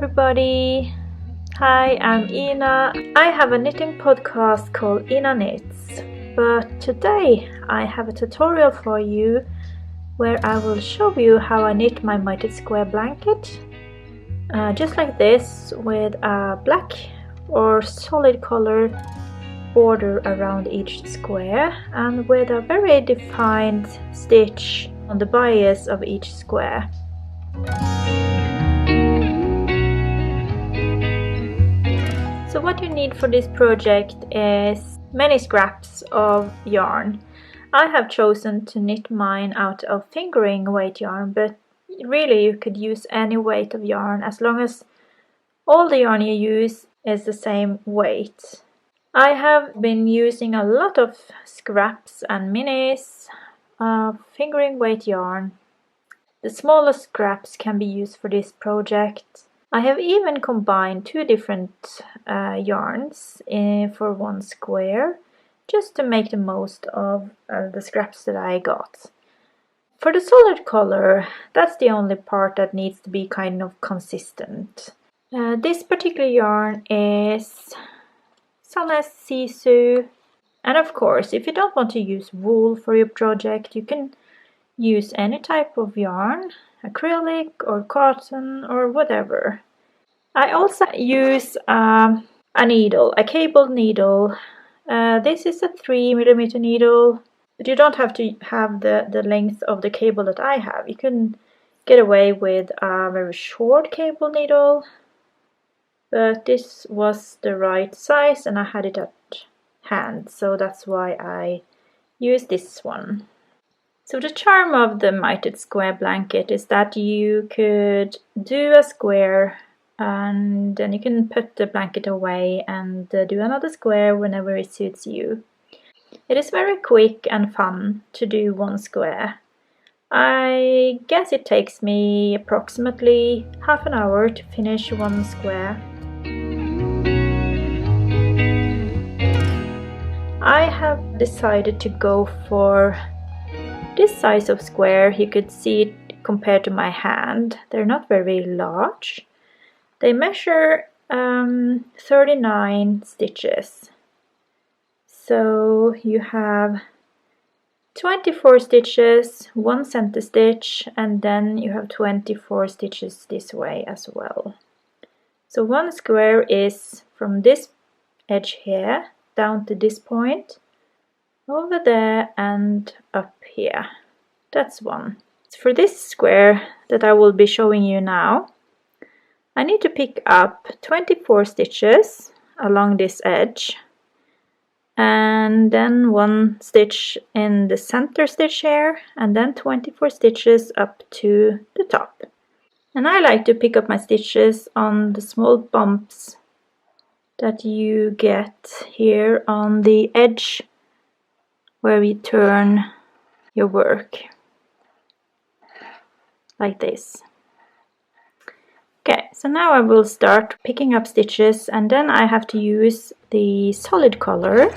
everybody! Hi, I'm Ina. I have a knitting podcast called Ina Knits, but today I have a tutorial for you where I will show you how I knit my mitered square blanket, just like this, with a black or solid color border around each square and with a very defined stitch on the bias of each square. So what you need for this project is many scraps of yarn. I have chosen to knit mine out of fingering weight yarn, but really you could use any weight of yarn as long as all the yarn you use is the same weight. I have been using a lot of scraps and minis of fingering weight yarn. The smallest scraps can be used for this project. I have even combined two different yarns for one square, just to make the most of the scraps that I got. For the solid color, that's the only part that needs to be kind of consistent. This particular yarn is Sunless Sisu, and of course, if you don't want to use wool for your project, you can use any type of yarn, acrylic or cotton or whatever. I also use a needle, a cable needle. This is a 3mm needle, but you don't have to have the length of the cable that I have. You can get away with a very short cable needle, but this was the right size and I had it at hand, so that's why I used this one. So the charm of the mitered square blanket is that you could do a square and then you can put the blanket away and do another square whenever it suits you. It is very quick and fun to do one square. I guess it takes me approximately half an hour to finish one square. I have decided to go for this size of square. You could see it compared to my hand. They're not very large. They measure 39 stitches. So you have 24 stitches, 1 center stitch, and then you have 24 stitches this way as well. So one square is from this edge here down to this point, over there and up here. That's one. For this square that I will be showing you now, I need to pick up 24 stitches along this edge and then 1 stitch in the center stitch here and then 24 stitches up to the top. And I like to pick up my stitches on the small bumps that you get here on the edge where we turn your work, like this. Okay, so now I will start picking up stitches and then I have to use the solid color.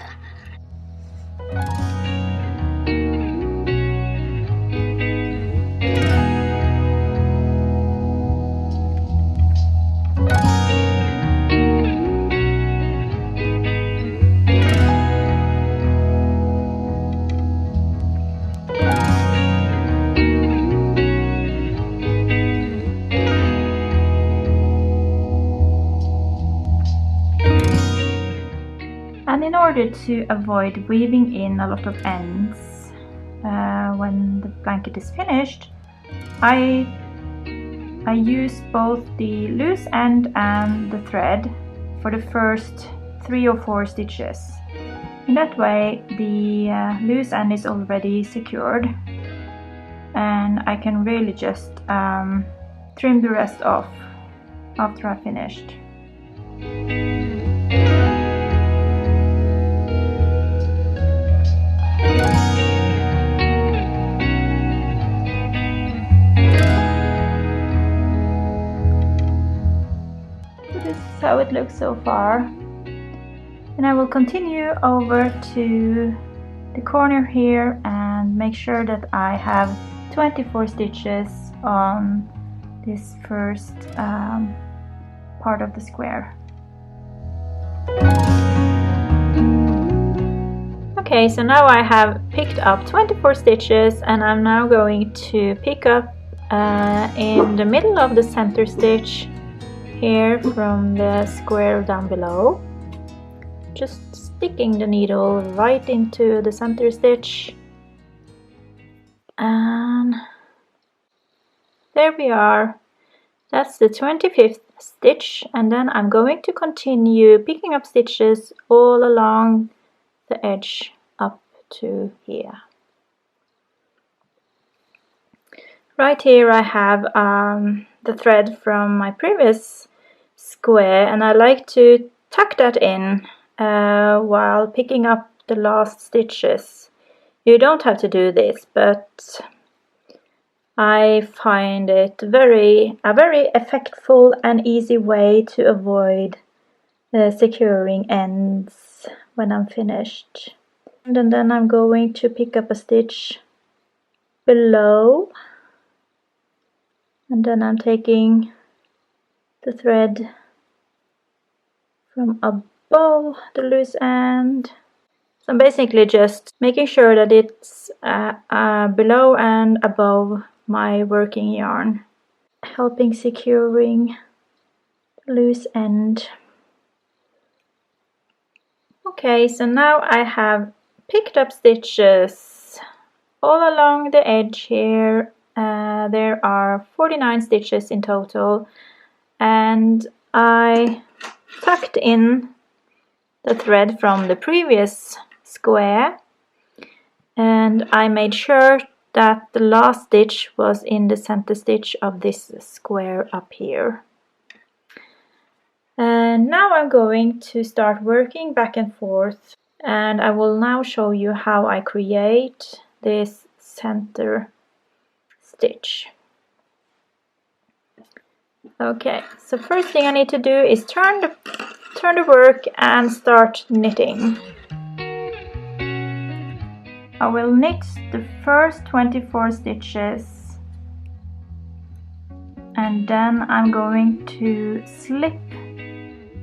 And in order to avoid weaving in a lot of ends when the blanket is finished, I use both the loose end and the thread for the first 3 or 4 stitches. In that way the loose end is already secured and I can really just trim the rest off after I finished. How it looks so far, and I will continue over to the corner here and make sure that I have 24 stitches on this first part of the square. Okay, so now I have picked up 24 stitches, and I'm now going to pick up in the middle of the center stitch here from the square down below, just sticking the needle right into the center stitch, and there we are. That's the 25th stitch, and then I'm going to continue picking up stitches all along the edge up to here. Right here I have the thread from my previous square, and I like to tuck that in while picking up the last stitches. You don't have to do this, but I find it a very effectful and easy way to avoid securing ends when I'm finished. And then I'm going to pick up a stitch below, and then I'm taking the thread from above the loose end. So I'm basically just making sure that it's below and above my working yarn, helping securing the loose end. Okay, so now I have picked up stitches all along the edge here. There are 49 stitches in total, and I tucked in the thread from the previous square, and I made sure that the last stitch was in the center stitch of this square up here. And now I'm going to start working back and forth, and I will now show you how I create this center stitch. Okay, so first thing I need to do is turn the work and start knitting. I will knit the first 24 stitches, and then I'm going to slip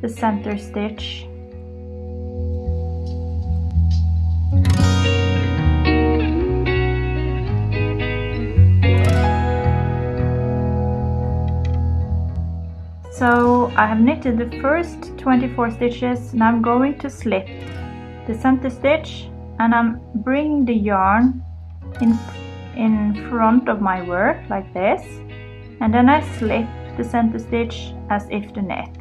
the center stitch. So I have knitted the first 24 stitches, and I'm going to slip the center stitch, and I'm bringing the yarn in front of my work like this, and then I slip the center stitch as if to knit.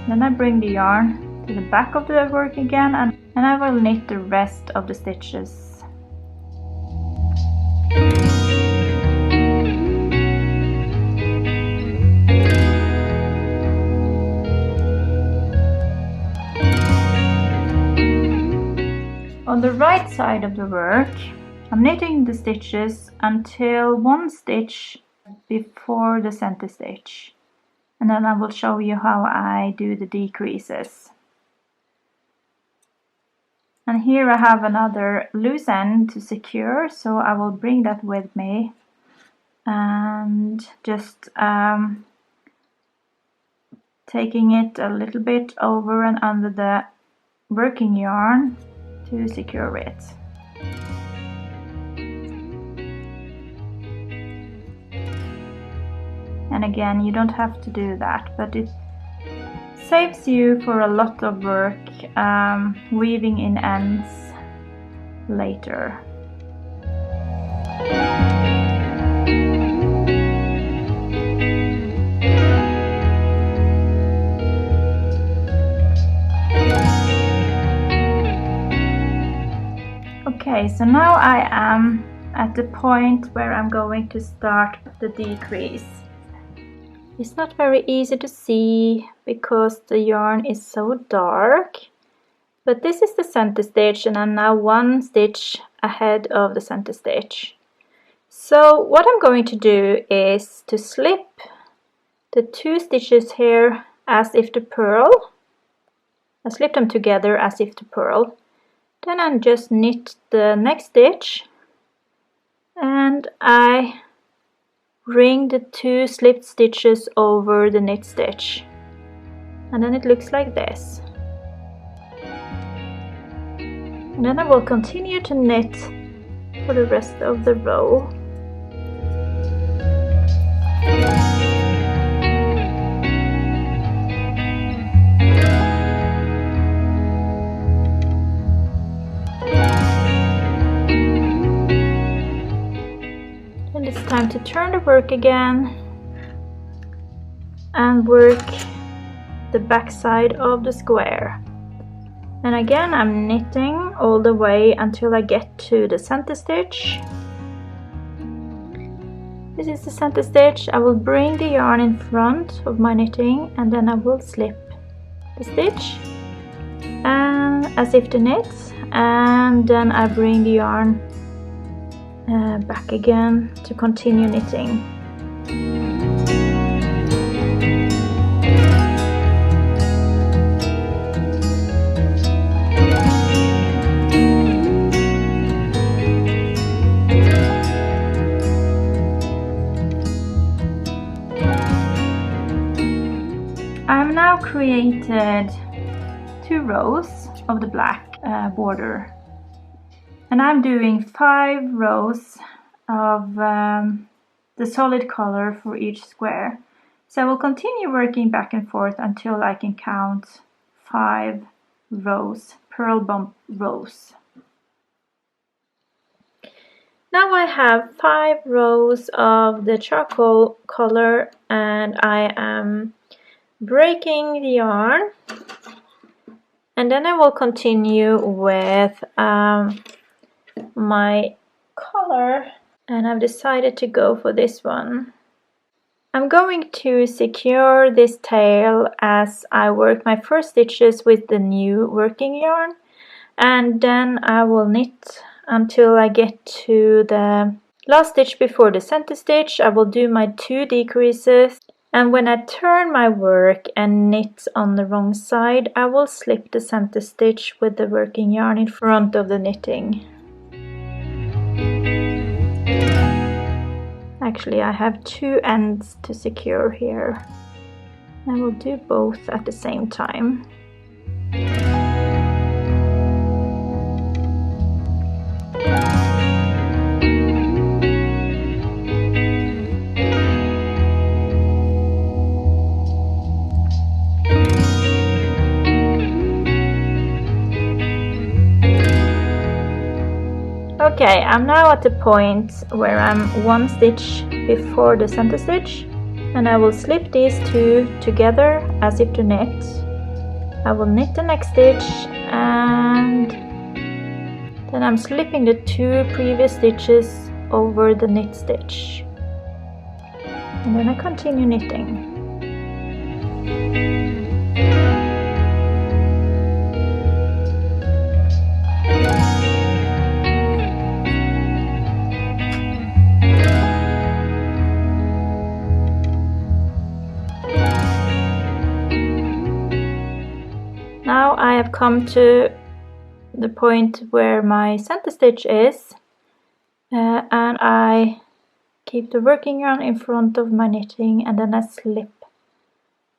Then I bring the yarn to the back of the work again, and I will knit the rest of the stitches. On the right side of the work, I'm knitting the stitches until one stitch before the center stitch, and then I will show you how I do the decreases. And here I have another loose end to secure, so I will bring that with me and just taking it a little bit over and under the working yarn to secure it. And again, you don't have to do that, but it saves you for a lot of work weaving in ends later. Okay, so now I am at the point where I'm going to start the decrease. It's not very easy to see because the yarn is so dark, but this is the center stitch, and I'm now one stitch ahead of the center stitch. So what I'm going to do is to slip the two stitches here as if to purl. I slip them together as if to purl. Then I just knit the next stitch, and I bring the 2 slipped stitches over the knit stitch, and then it looks like this. And then I will continue to knit for the rest of the row. And it's time to turn the work again and work the back side of the square. And again, I'm knitting all the way until I get to the center stitch. This is the center stitch. I will bring the yarn in front of my knitting, and then I will slip the stitch and as if to knit, and then I bring the yarn back again to continue knitting. I've now created 2 rows of the black border, and I'm doing 5 rows of the solid color for each square. So I will continue working back and forth until I can count 5 rows, purl bump rows. Now I have 5 rows of the charcoal color, and I am breaking the yarn, and then I will continue with my color, and I've decided to go for this one. I'm going to secure this tail as I work my first stitches with the new working yarn, and then I will knit until I get to the last stitch before the center stitch. I will do my 2 decreases. And when I turn my work and knit on the wrong side, I will slip the center stitch with the working yarn in front of the knitting. Actually, I have 2 ends to secure here. I will do both at the same time. Okay, I'm now at the point where I'm 1 stitch before the center stitch, and I will slip these 2 together as if to knit. I will knit the next stitch, and then I'm slipping the 2 previous stitches over the knit stitch, and then I continue knitting. Now I have come to the point where my center stitch is, and I keep the working yarn in front of my knitting, and then I slip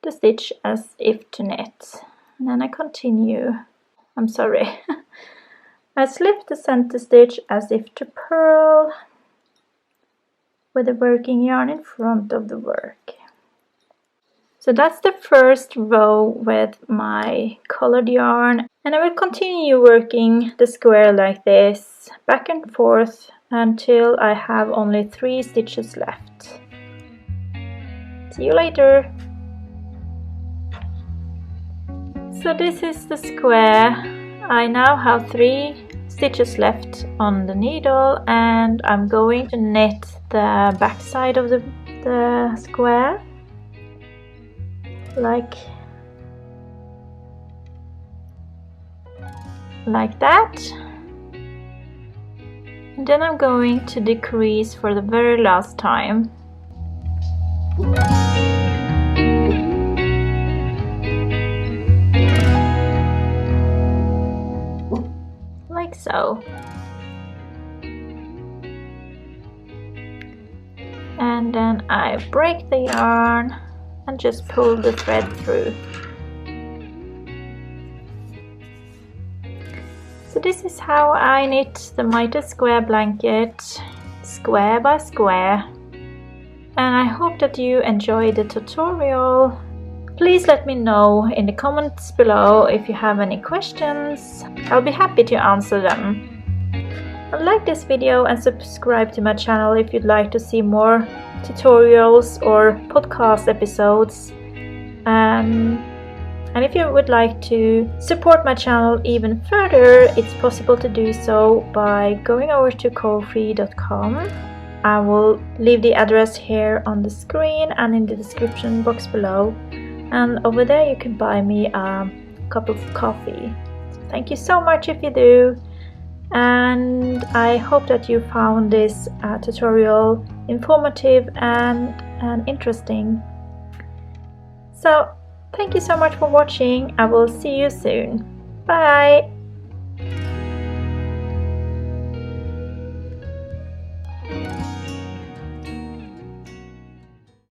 the stitch as if to knit, and then I continue. I'm sorry. I slip the center stitch as if to purl with the working yarn in front of the work. So that's the first row with my colored yarn, and I will continue working the square like this, back and forth, until I have only 3 stitches left. See you later! So this is the square. I now have 3 stitches left on the needle, and I'm going to knit the back side of the square. Like that, and then I'm going to decrease for the very last time. Like so. and then I break the yarn and just pull the thread through. So this is how I knit the mitered square blanket, square by square, and I hope that you enjoyed the tutorial. Please let me know in the comments below if you have any questions. I'll be happy to answer them. Like this video and subscribe to my channel if you'd like to see more tutorials or podcast episodes. And if you would like to support my channel even further, it's possible to do so by going over to ko-fi.com. I will leave the address here on the screen and in the description box below. And over there you can buy me a cup of coffee. So thank you so much if you do. And I hope that you found this tutorial informative and interesting. So thank you so much for watching. I will see you soon. Bye!